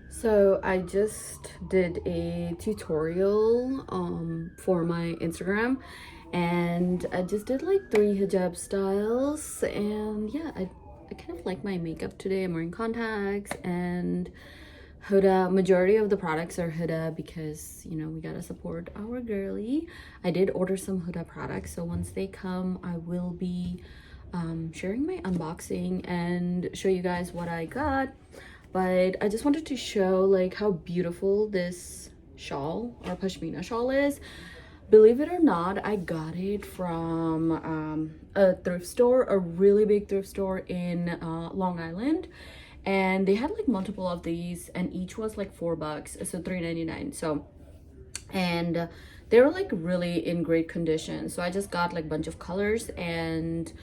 So I just did a tutorial for my Instagram, and I just did like 3 hijab styles. And yeah, I kind of like my makeup today. I'm wearing contacts and Huda. Majority of the products are Huda because, you know, we gotta support our girly. I did order some Huda products, so once they come I will be sharing my unboxing and show you guys what I got. But I just wanted to show like how beautiful this shawl or pashmina shawl is. Believe it or not, I got it from a thrift store, a really big thrift store in Long Island, and they had like multiple of these and each was like $4, so $3.99. So, and they were like really in great condition, so I just got like a bunch of colors and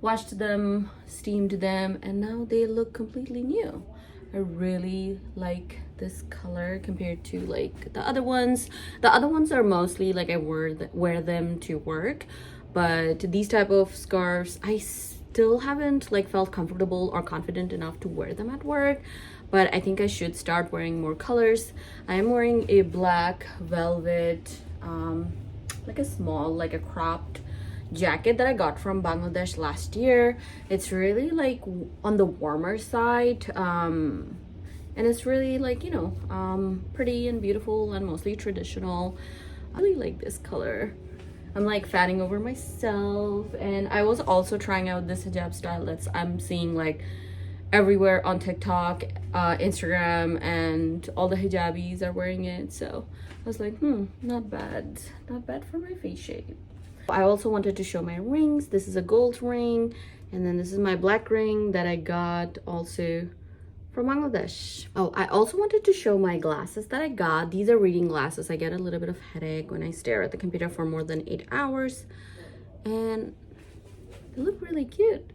washed them, steamed them, and now they look completely new. I really like this color compared to like the other ones. The other ones are mostly like I wear them to work, but these type of scarves I still haven't like felt comfortable or confident enough to wear them at work, but I think I should start wearing more colors. I am wearing a black velvet like a small, like a cropped jacket that I got from Bangladesh last year. It's really like on the warmer side, and it's really like, you know, pretty and beautiful and mostly traditional. I really like this color. I'm like fanning over myself, and I was also trying out this hijab style that's I'm seeing like everywhere on TikTok, Instagram, and all the hijabis are wearing it. So I was like, not bad for my face shape. I also wanted to show my rings. This is a gold ring, and then this is my black ring that I got also from Bangladesh. Oh, I also wanted to show my glasses that I got. These are reading glasses. I get a little bit of headache when I stare at the computer for more than 8 hours, and they look really cute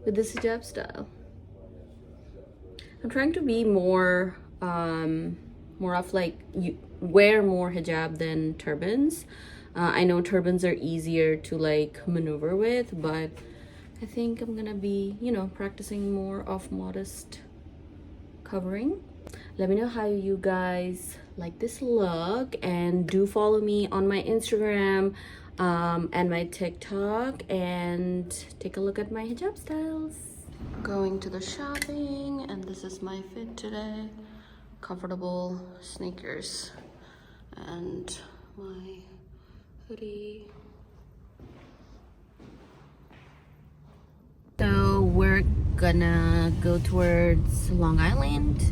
with this hijab style. I'm trying to be more of like, you wear more hijab than turbans. I know turbans are easier to like maneuver with, but I think I'm gonna be, you know, practicing more of modest covering. Let me know how you guys like this look, and do follow me on my Instagram and my TikTok, and take a look at my hijab styles. Going to the shopping, and this is my fit today. Comfortable sneakers and my hoodie. So we're gonna go towards Long Island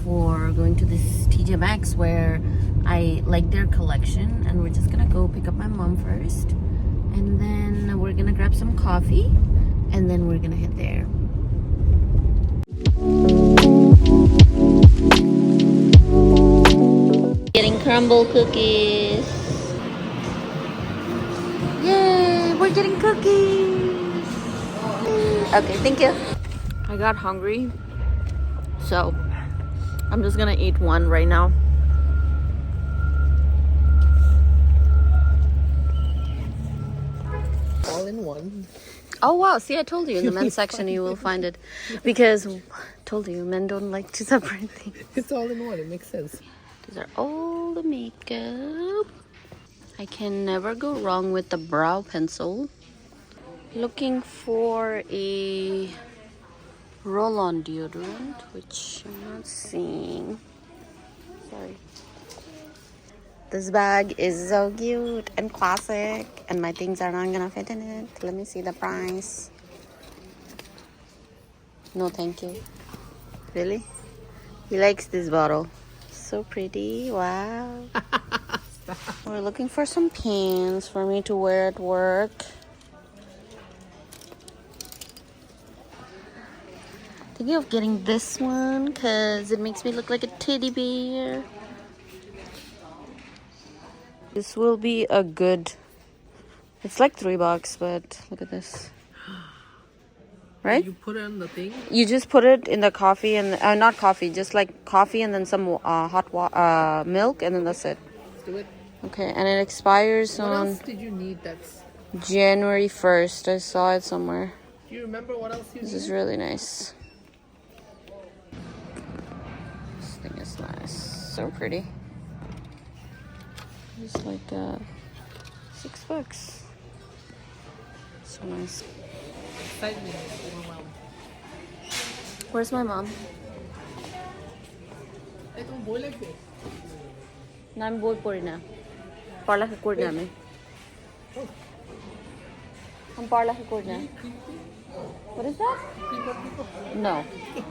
for going to this TJ Maxx where I like their collection, and we're just gonna go pick up my mom first, and then we're gonna grab some coffee, and then we're gonna head there. Getting crumble cookies. Yay, we're getting cookies. Okay, thank you. I got hungry, so I'm just gonna eat one right now. All in one. Oh wow, see, I told you in the men's section you will find it, because I told you men don't like to separate things. It's all in one, it makes sense. These are all the makeup. I can never go wrong with the brow pencil. Looking for a roll-on deodorant, which I'm not seeing. Sorry. This bag is so cute and classic, and my things are not gonna fit in it. Let me see the price. No, thank you. Really? He likes this bottle. So pretty. Wow. We're looking for some pins for me to wear at work. Thinking of getting this one because it makes me look like a teddy bear. This will be a good, it's like $3, but look at this. Right? You put it on the thing? You just put it in the coffee, and not coffee, just like coffee and then some hot milk, and then that's it. Let's do it. Okay, and it expires What on else did you need that's... January 1st. I saw it somewhere. Do you remember what else you This need? is really nice. This thing is nice. So pretty. It's like $6. So nice. Excitement, overwhelmed. Where's my mom? Itong bulag eh. I'm bored pori na. Parla ka cord namin. Ang parla ka cord na. What is that? No,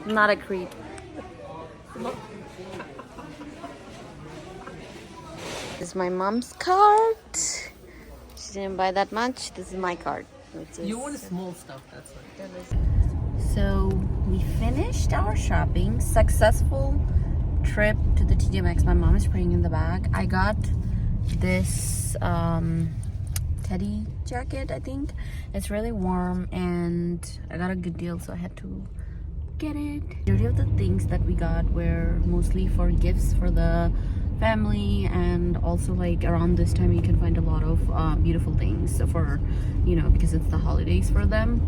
not a creep. This is my mom's card. She didn't buy that much. This is my card. You want small stuff, that's right. So we finished our shopping. Successful trip to the TJ Maxx. My mom is praying in the bag. I got this teddy jacket, I think. It's really warm and I got a good deal, so I had to get it. Majority of the things that we got were mostly for gifts for the family, and also like around this time you can find a lot of beautiful things for, you know, because it's the holidays for them.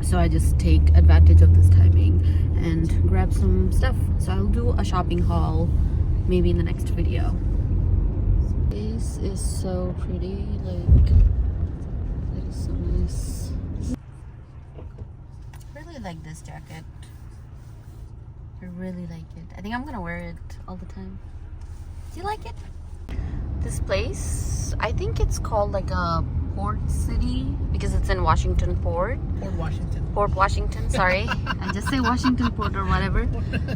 So I just take advantage of this timing and grab some stuff. So I'll do a shopping haul maybe in the next video. This is so pretty, like it is so nice. I really like this jacket. I really like it. I think I'm gonna wear it all the time. Do you like it? This place, I think it's called like a port city because it's in Washington Port. Port Washington, sorry. I just say Washington Port or whatever.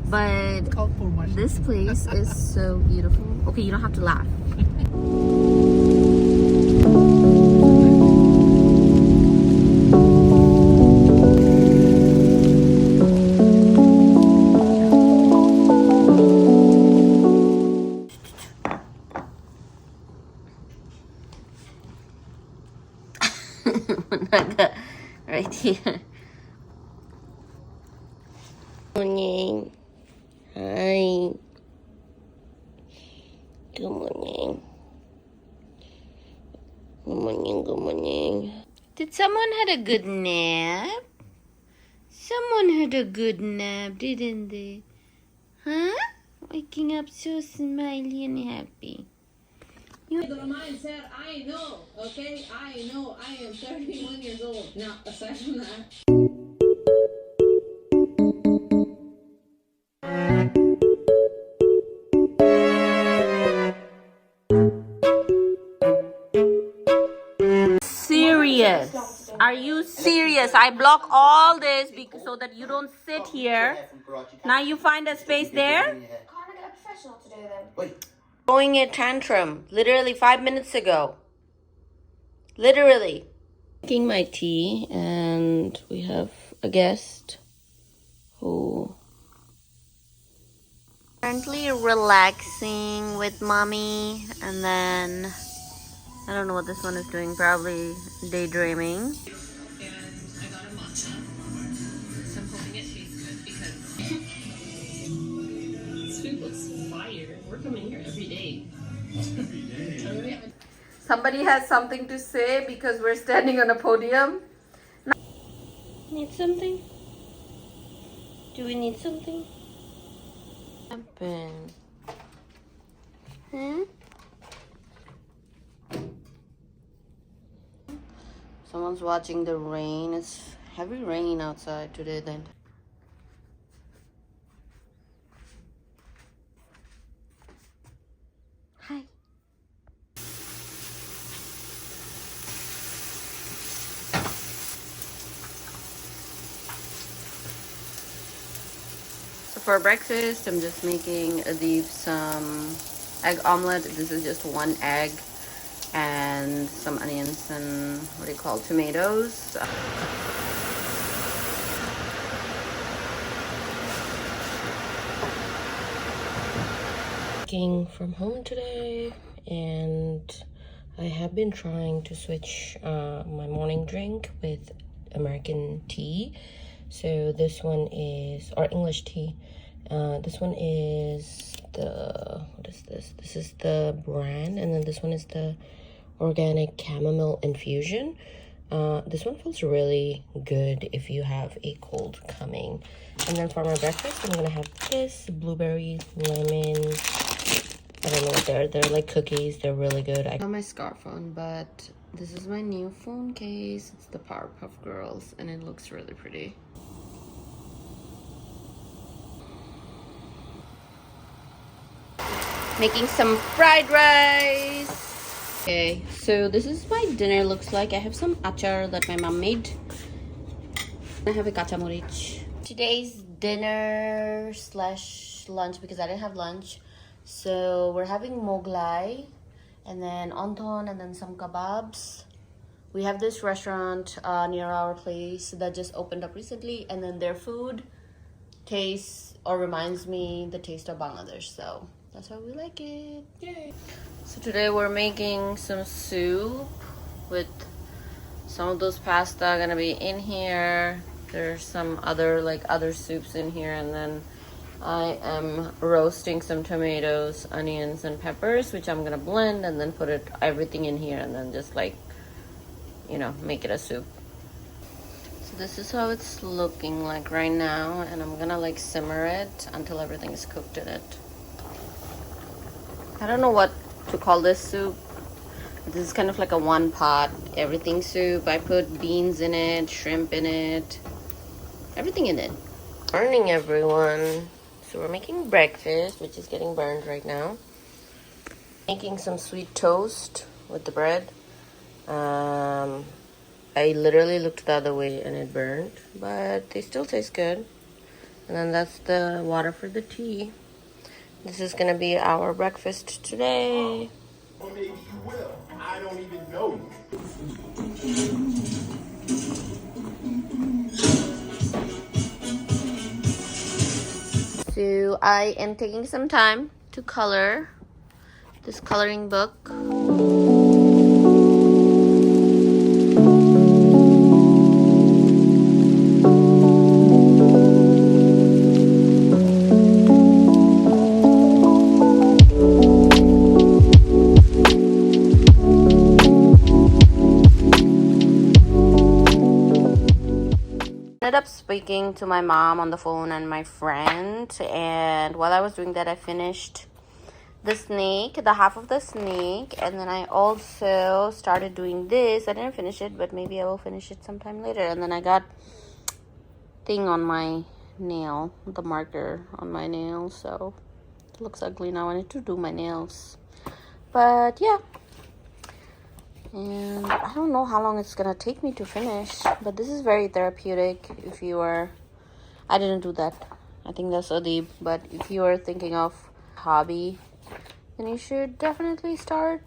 But It's called Port Washington. this place is so beautiful. Okay, you don't have to laugh. Right here. Good morning. Hi. Good morning. Good morning, good morning. Did someone had a good nap? Someone had a good nap, didn't they? Huh? Waking up so smiley and happy. Don't mind, sir. I know, okay? I know. I am 31 years old. Now, aside from that. Serious? Are you serious? I block all this so that you don't sit here. Now you find a space there? Can't I get a professional to do them? Throwing a tantrum literally 5 minutes ago. Literally. Making my tea, and we have a guest who currently relaxing with mommy, and then I don't know what this one is doing, probably daydreaming. And I got a matcha. So I'm hoping it tastes good because this food looks fire. We're coming here every day. Every day. Somebody has something to say because we're standing on a podium. Need something? Do we need something? Happen. Hmm? Someone's watching the rain. It's heavy rain outside today then. Hi. So for breakfast, I'm just making Adib some egg omelet. This is just one egg and some onions and what do you call tomatoes. Working from home today, and I have been trying to switch my morning drink with American tea. So this one is, or English tea. This one is the, what is this? This is the brand, and then this one is the organic chamomile infusion. This one feels really good if you have a cold coming. And then for my breakfast, I'm gonna have this blueberry lemon. I don't know what they're like cookies. They're really good. I have my scarf on, but this is my new phone case. It's the Powerpuff Girls, and it looks really pretty. Making some fried rice. Okay, so this is my dinner looks like. I have some achar that my mom made. I have a kachamorich. Today's dinner slash lunch, because I didn't have lunch. So we're having Moglai and then onton and then some kebabs. We have this restaurant near our place that just opened up recently, and then their food tastes or reminds me the taste of Bangladesh. So that's why we like it. Yay! So today we're making some soup with some of those pasta gonna be in here. There's some other soups in here, and then I am roasting some tomatoes, onions, and peppers, which I'm gonna blend and then put everything in here, and then just like, you know, make it a soup. So this is how it's looking like right now, and I'm gonna like simmer it until everything is cooked in it. I don't know what to call this soup. This is kind of like a one pot everything soup. I put beans in it, shrimp in it, everything in it. Morning, everyone. So we're making breakfast, which is getting burned right now. Making some sweet toast with the bread. I literally looked the other way and it burned, but they still taste good. And then that's the water for the tea. This is gonna be our breakfast today. Or maybe you will. I don't even know you. So I am taking some time to color this coloring book. Ended up speaking to my mom on the phone and my friend, and while I was doing that, I finished the snake, the half of the snake, and then I also started doing this. I didn't finish it, but maybe I will finish it sometime later. And then I got thing on my nail, the marker on my nail, so it looks ugly now. I need to do my nails, but yeah. And I don't know how long it's gonna take me to finish, but this is very therapeutic. If you are, I didn't do that, I think that's Adib, but if you are thinking of hobby, then you should definitely start,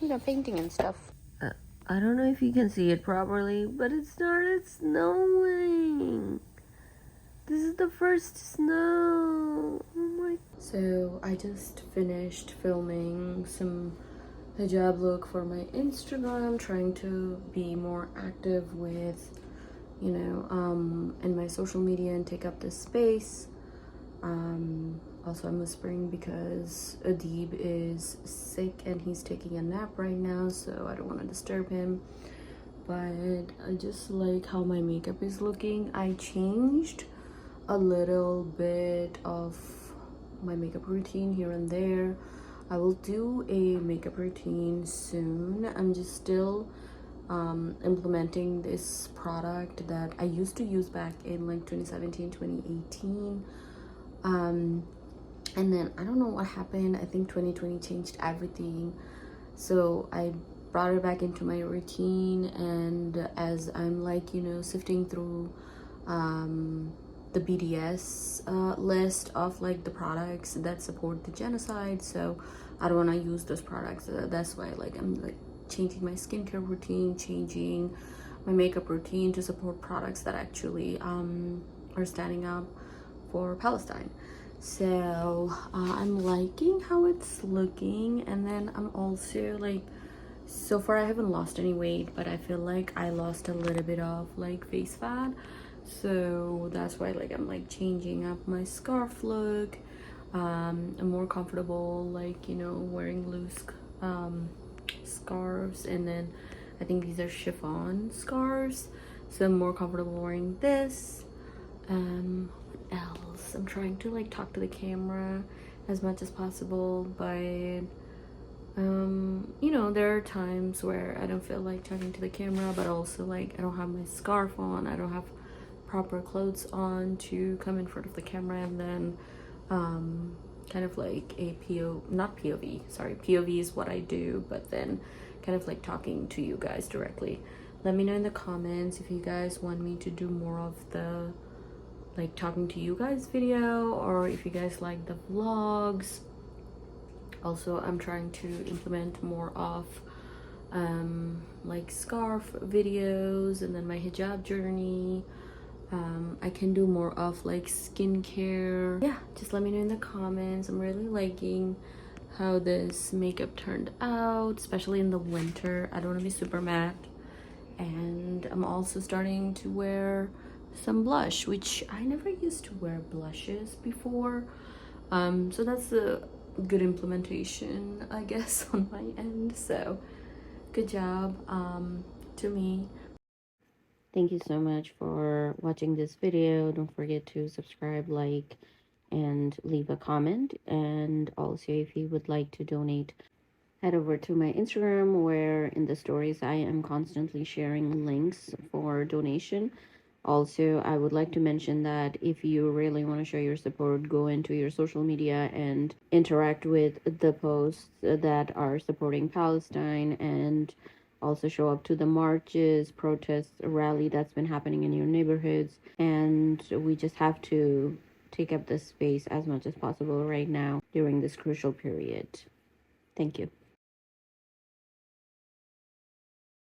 you know, painting and stuff. I don't know if you can see it properly, but it started snowing. This is the first snow. Oh my. So I just finished filming some hijab look for my Instagram, trying to be more active with, you know, in my social media and take up this space. Also, I'm whispering because Adib is sick and he's taking a nap right now, so I don't want to disturb him. But I just like how my makeup is looking. I changed a little bit of my makeup routine here and there. I will do a makeup routine soon. I'm just still implementing this product that I used to use back in like 2017, 2018. And then I don't know what happened. I think 2020 changed everything. So I brought it back into my routine, and as I'm like, you know, sifting through the BDS list of like the products that support the genocide, so I don't want to use those products. That's why like I'm like changing my skincare routine, changing my makeup routine to support products that actually are standing up for Palestine. So I'm liking how it's looking. And then I'm also like, so far I haven't lost any weight, but I feel like I lost a little bit of like face fat, so that's why like I'm like changing up my scarf look. I'm more comfortable, like, you know, wearing loose scarves, and then I think these are chiffon scarves, so I'm more comfortable wearing this. What else? I'm trying to like talk to the camera as much as possible, but you know, there are times where I don't feel like talking to the camera, but also like I don't have my scarf on, I don't have proper clothes on to come in front of the camera, and then kind of like a not POV, sorry, POV is what I do, but then kind of like talking to you guys directly. Let me know in the comments if you guys want me to do more of the like talking to you guys video, or if you guys like the vlogs. Also, I'm trying to implement more of like scarf videos, and then my hijab journey. I can do more of like skincare. Yeah, just let me know in the comments. I'm really liking how this makeup turned out, especially in the winter. I don't want to be super matte. And I'm also starting to wear some blush, which I never used to wear blushes before. So that's a good implementation, I guess, on my end. So good job to me. Thank you so much for watching this video. Don't forget to subscribe, like, and leave a comment. And also, if you would like to donate, head over to my Instagram, where in the stories I am constantly sharing links for donation. Also, I would like to mention that if you really want to show your support, go into your social media and interact with the posts that are supporting Palestine, and also show up to the marches, protests, rally that's been happening in your neighborhoods. And we just have to take up this space as much as possible right now during this crucial period. Thank you.